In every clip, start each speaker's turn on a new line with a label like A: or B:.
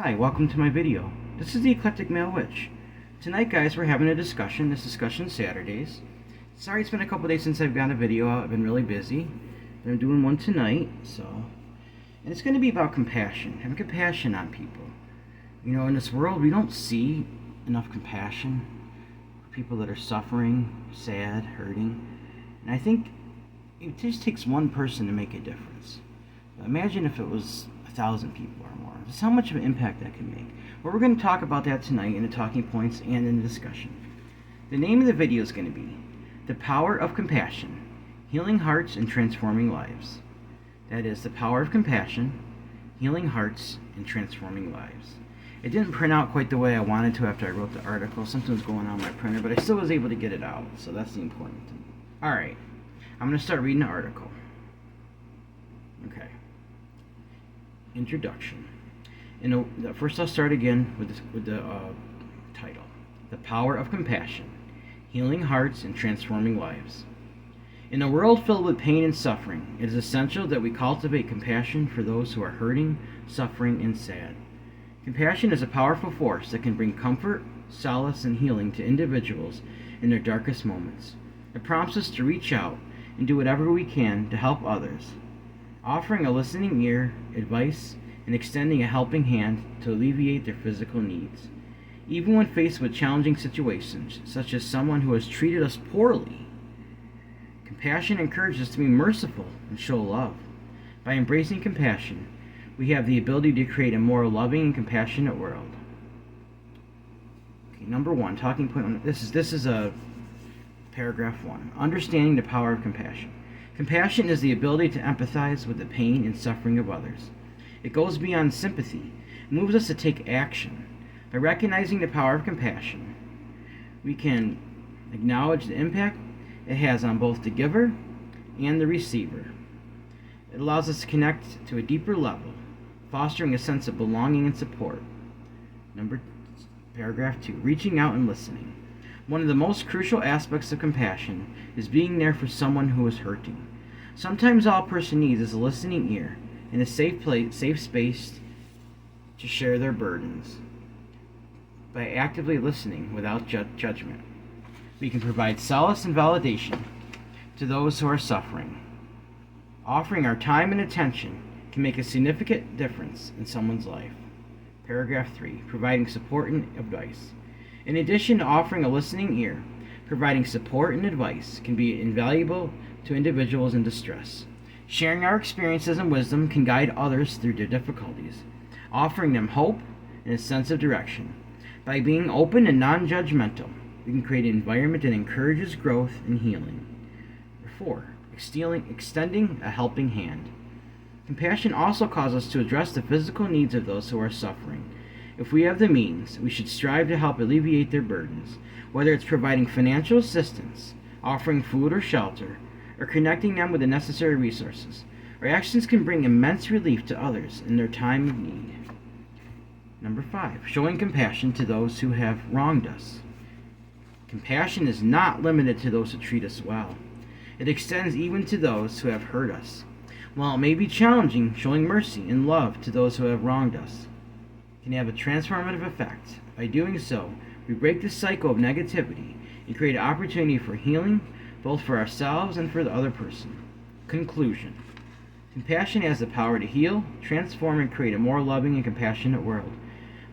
A: Hi, welcome to my video. This is the Eclectic Male Witch. Tonight, guys, we're having a discussion. This discussion Saturdays. Sorry it's been a couple days since I've got a video out. I've been really busy. But I'm doing one tonight, and it's going to be about compassion. Having compassion on people. You know, in this world, we don't see enough compassion for people that are suffering, sad, hurting. And I think it just takes one person to make a difference. Imagine if it was 1,000 people or more. Just how much of an impact that can make. Well, we're going to talk about that tonight in the talking points and in the discussion. The name of the video is going to be The Power of Compassion, Healing Hearts and Transforming Lives. That is, the power of compassion, healing hearts, and transforming lives. It didn't print out quite the way I wanted to after I wrote the article. Something was going on with my printer, but I still was able to get it out, so that's the important thing. Alright, I'm going to start reading the article. Okay. Introduction. First I'll start again with the title. The Power of Compassion, Healing Hearts and Transforming Lives. In a world filled with pain and suffering, it is essential that we cultivate compassion for those who are hurting, suffering, and sad. Compassion is a powerful force that can bring comfort, solace, and healing to individuals in their darkest moments. It prompts us to reach out and do whatever we can to help others, offering a listening ear, advice, and extending a helping hand to alleviate their physical needs. Even when faced with challenging situations, such as someone who has treated us poorly, compassion encourages us to be merciful and show love. By embracing compassion, we have the ability to create a more loving and compassionate world. Okay, number one, talking point. This is a paragraph 1. Understanding the power of compassion. Compassion is the ability to empathize with the pain and suffering of others. It goes beyond sympathy. It moves us to take action. By recognizing the power of compassion, we can acknowledge the impact it has on both the giver and the receiver. It allows us to connect to a deeper level, fostering a sense of belonging and support. Paragraph 2. Reaching out and listening. One of the most crucial aspects of compassion is being there for someone who is hurting. Sometimes all a person needs is a listening ear and a safe space to share their burdens. By actively listening without judgment, we can provide solace and validation to those who are suffering. Offering our time and attention can make a significant difference in someone's life. Paragraph 3. Providing support and advice. In addition to offering a listening ear, providing support and advice can be invaluable to individuals in distress. Sharing our experiences and wisdom can guide others through their difficulties, offering them hope and a sense of direction. By being open and non-judgmental, we can create an environment that encourages growth and healing. 4. Extending a helping hand. Compassion also causes us to address the physical needs of those who are suffering. If we have the means, we should strive to help alleviate their burdens, whether it's providing financial assistance, offering food or shelter, or connecting them with the necessary resources. Our actions can bring immense relief to others in their time of need. 5. Showing compassion to those who have wronged us. Compassion is not limited to those who treat us well. It extends even to those who have hurt us. While it may be challenging, showing mercy and love to those who have wronged us can have a transformative effect. By doing so, we break the cycle of negativity and create an opportunity for healing, both for ourselves and for the other person. Conclusion. Compassion has the power to heal, transform, and create a more loving and compassionate world.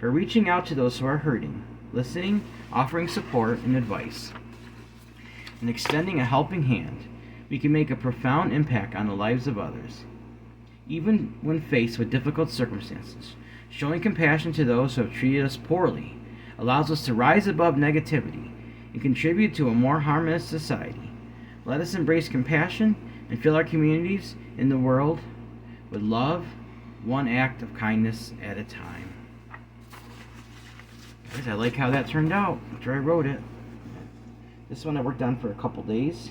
A: By reaching out to those who are hurting, listening, offering support and advice, and extending a helping hand, we can make a profound impact on the lives of others. Even when faced with difficult circumstances, showing compassion to those who have treated us poorly allows us to rise above negativity and contribute to a more harmonious society. Let us embrace compassion and fill our communities in the world with love, one act of kindness at a time. Guys, I like how that turned out after I wrote it. This one I worked on for a couple days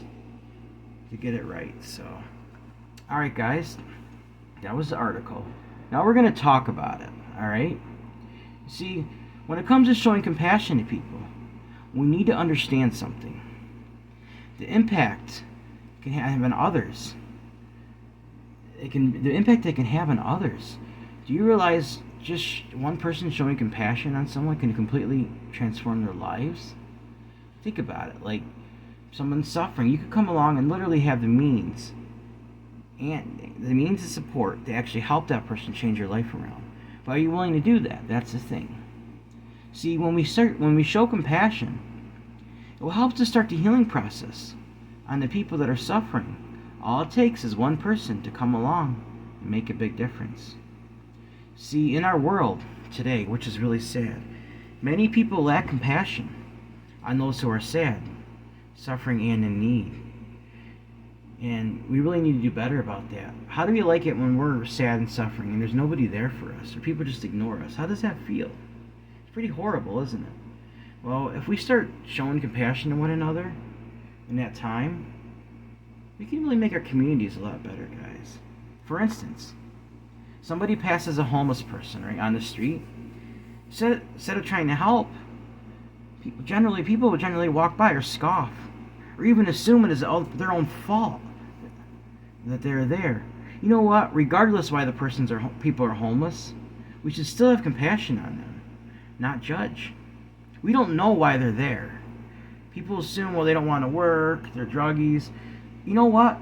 A: to get it right. Alright guys, that was the article. Now we're going to talk about it, alright? See, when it comes to showing compassion to people, we need to understand something. The impact can have on others. The impact they can have on others. Do you realize just one person showing compassion on someone can completely transform their lives. Think about it. Like, someone's suffering, you could come along and literally have the means of support to actually help that person change your life around. But are you willing to do that? That's the thing. See, when we show compassion, it will help to start the healing process on the people that are suffering. All it takes is one person to come along and make a big difference. See, in our world today, which is really sad, many people lack compassion on those who are sad, suffering, and in need. And we really need to do better about that. How do we like it when we're sad and suffering and there's nobody there for us, or people just ignore us? How does that feel? It's pretty horrible, isn't it? Well, if we start showing compassion to one another in that time, we can really make our communities a lot better, guys. For instance, somebody passes a homeless person right on the street. Instead of trying to help, people will generally walk by or scoff, or even assume it is their own fault that they're there. You know what? Regardless why people are homeless, we should still have compassion on them, not judge. We don't know why they're there. People assume, well, they don't want to work, they're druggies. You know what?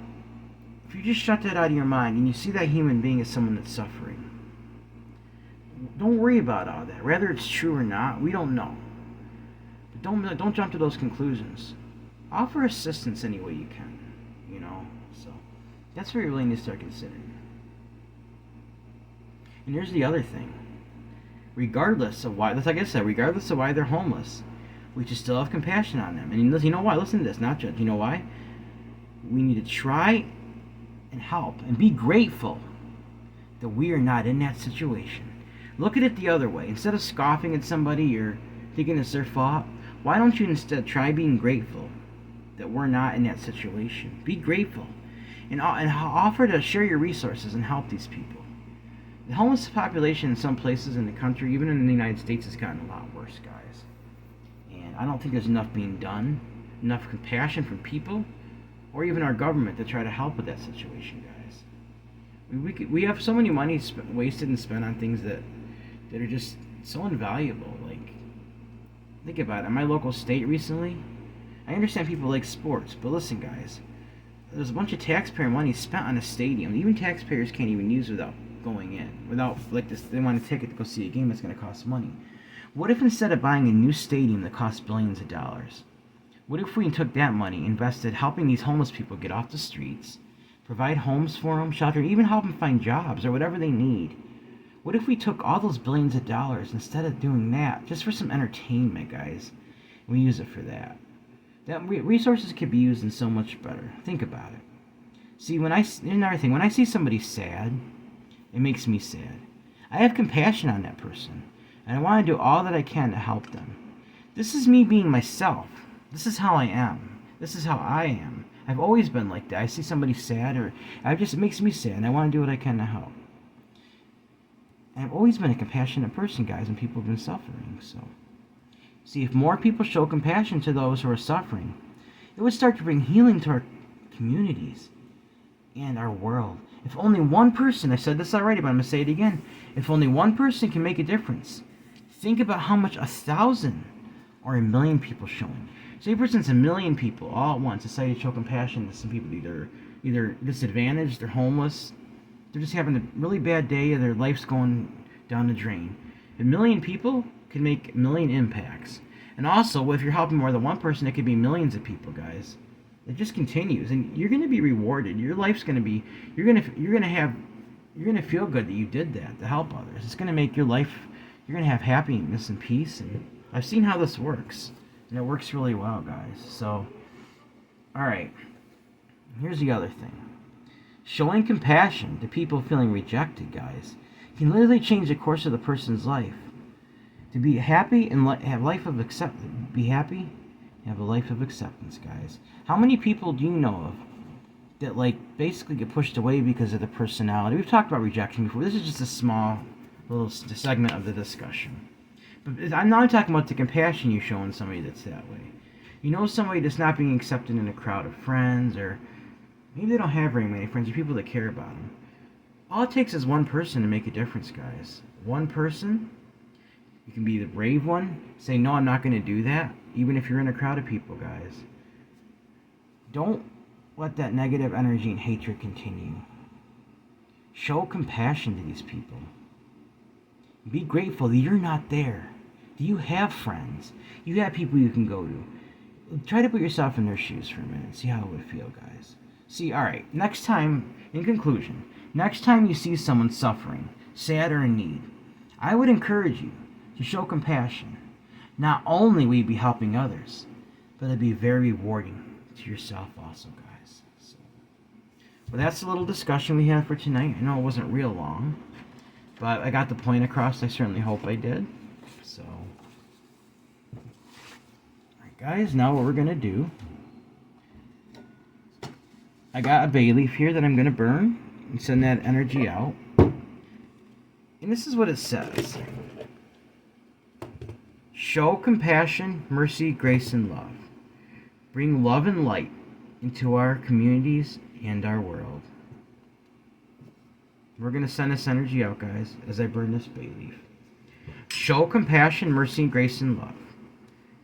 A: If you just shut that out of your mind and you see that human being as someone that's suffering, don't worry about all that. Whether it's true or not, we don't know. But don't jump to those conclusions. Offer assistance any way you can, So that's what you really need to start considering. And here's the other thing. Regardless of why they're homeless, we should still have compassion on them. And you know why? Listen to this, not judge. You know why? We need to try and help and be grateful that we are not in that situation. Look at it the other way. Instead of scoffing at somebody or thinking it's their fault, why don't you instead try being grateful that we're not in that situation? Be grateful and offer to share your resources and help these people. The homeless population in some places in the country, even in the United States, has gotten a lot worse, guys. And I don't think there's enough being done, enough compassion from people, or even our government to try to help with that situation, guys. We have so many money wasted and spent on things that are just so invaluable. Like, think about it. In my local state recently, I understand people like sports, but listen, guys, there's a bunch of taxpayer money spent on a stadium. Even taxpayers can't even use without going in. Without, like, this, they want a ticket to go see a game that's going to cost money. What if instead of buying a new stadium that costs billions of dollars, what if we took that money, invested helping these homeless people get off the streets, provide homes for them, shelter, even help them find jobs or whatever they need? What if we took all those billions of dollars instead of doing that just for some entertainment, guys, and we use it for that? Resources could be used in so much better. Think about it. See, another thing, when I see somebody sad, it makes me sad. I have compassion on that person, and I want to do all that I can to help them. This is me being myself. This is how I am. This is how I am. I've always been like that. I see somebody sad, it makes me sad, and I want to do what I can to help. And I've always been a compassionate person, guys, when people have been suffering. So, see, if more people show compassion to those who are suffering, it would start to bring healing to our communities and our world. If only one person, I said this already, but I'm going to say it again. If only one person can make a difference, think about how much 1,000 or 1,000,000 people showing. Say, for instance, 1,000,000 people all at once decide to show compassion to some people either disadvantaged, they're homeless, they're just having a really bad day, or their life's going down the drain. 1,000,000 people can make 1,000,000 impacts. And also, if you're helping more than one person, it could be millions of people, guys. It just continues, and you're going to be rewarded. Your life's going to be, you're going to feel good that you did that to help others. It's going to make your life, you're going to have happiness and peace. And I've seen how this works, and it works really well, guys. So, all right, here's the other thing. Showing compassion to people feeling rejected, guys, can literally change the course of the person's life. To be happy and have a life of acceptance, guys. How many people do you know of that, like, basically get pushed away because of their personality? We've talked about rejection before. This is just a small little segment of the discussion. But I'm not talking about the compassion you show in somebody that's that way. You know somebody that's not being accepted in a crowd of friends, or maybe they don't have very many friends or people that care about them. All it takes is one person to make a difference, guys. one person. You can be the brave one. Say, no, I'm not going to do that. Even if you're in a crowd of people, guys. Don't let that negative energy and hatred continue. Show compassion to these people. Be grateful that you're not there. Do you have friends? You have people you can go to. Try to put yourself in their shoes for a minute. See how it would feel, guys. See, alright, next time, in conclusion, next time you see someone suffering, sad, or in need, I would encourage you to show compassion. Not only will you be helping others, but it'll be very rewarding to yourself also, guys. So, well, that's a little discussion we had for tonight. I know it wasn't real long, but I got the point across. I certainly hope I did. So, alright, guys, now what we're going to do, I got a bay leaf here that I'm going to burn and send that energy out. And this is what it says. Show compassion, mercy, grace, and love. Bring love and light into our communities and our world. We're going to send this energy out, guys, as I burn this bay leaf. Show compassion, mercy, grace, and love.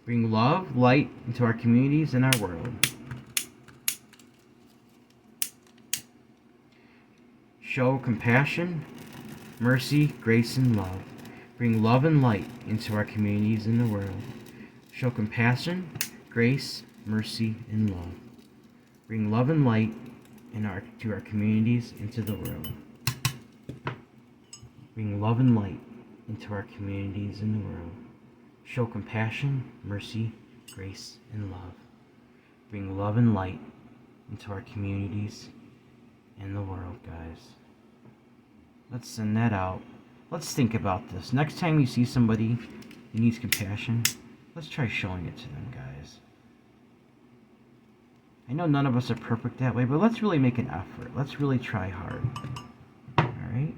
A: Bring love, light into our communities and our world. Show compassion, mercy, grace, and love. Bring love and light into our communities and the world. Show compassion, grace, mercy, and love. Bring love and light to our communities and to the world. Bring love and light into our communities and the world. Show compassion, mercy, grace, and love. Bring love and light into our communities and the world, guys. Let's send that out. Let's think about this. Next time you see somebody who needs compassion, let's try showing it to them, guys. I know none of us are perfect that way, but let's really make an effort. Let's really try hard. Alright?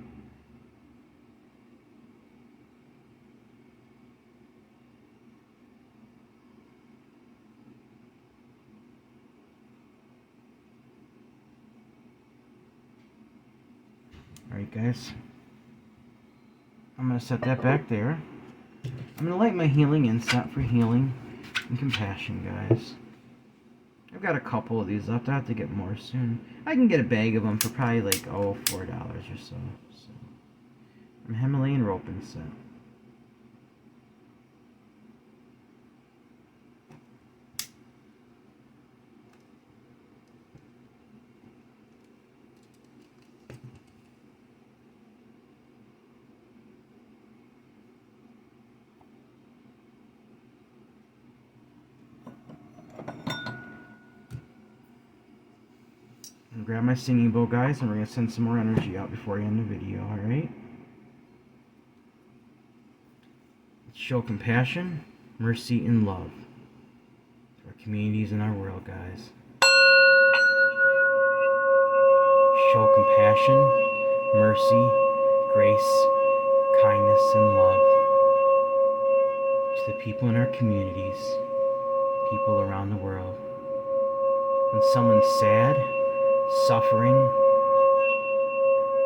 A: Alright, guys. I'm going to set that back there. I'm going to light my healing incense for healing and compassion, guys. I've got a couple of these left. I have to get more soon. I can get a bag of them for probably like, $4 or so. I'm Himalayan rope incense. Grab my singing bowl, guys, and we're going to send some more energy out before I end the video, alright? Show compassion, mercy, and love to our communities and our world, guys. Show compassion, mercy, grace, kindness, and love to the people in our communities, people around the world. When someone's sad, suffering,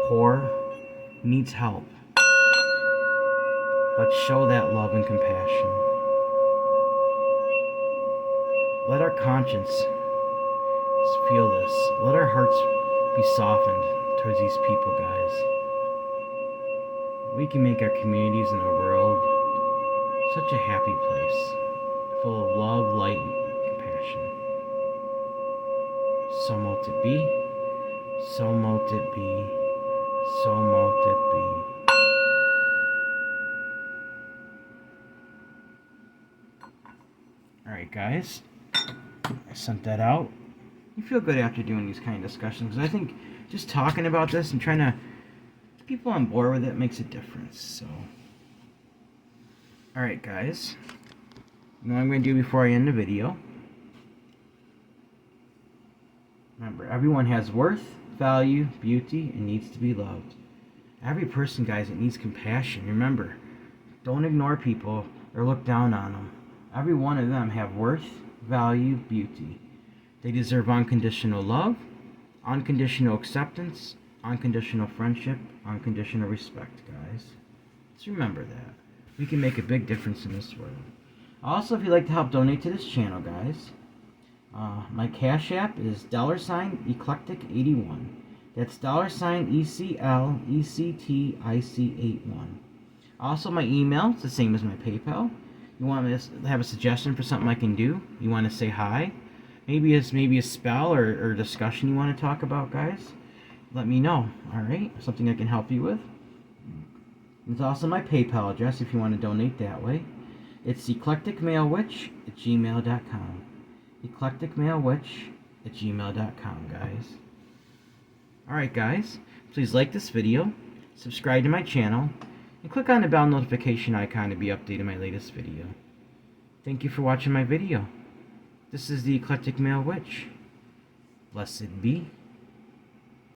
A: poor, needs help, let's show that love and compassion. Let our conscience feel this. Let our hearts be softened towards these people, guys. We can make our communities and our world such a happy place, full of love, light, and compassion. So mote it be, so mote it be, so mote it be. Alright, guys, I sent that out. You feel good after doing these kind of discussions, because I think just talking about this and trying to get people on board with it makes a difference. So, alright, guys, now what I'm going to do before I end the video. Remember, everyone has worth, value, beauty, and needs to be loved. Every person, guys, that needs compassion. Remember, don't ignore people or look down on them. Every one of them have worth, value, beauty. They deserve unconditional love, unconditional acceptance, unconditional friendship, unconditional respect, guys. Let's remember that. We can make a big difference in this world. Also, if you'd like to help donate to this channel, guys, my Cash App is $Eclectic81. That's $ECLECTIC81. Also, my email is the same as my PayPal. You want to have a suggestion for something I can do? You want to say hi? Maybe a spell or discussion you want to talk about, guys? Let me know. All right, something I can help you with. It's also my PayPal address if you want to donate that way. It's eclecticmalewitch@gmail.com. eclecticmalewitch@gmail.com, guys. Alright, guys, please like this video, subscribe to my channel, and click on the bell notification icon to be updated on my latest video. Thank you for watching my video. This is the Eclectic Male Witch. Blessed be.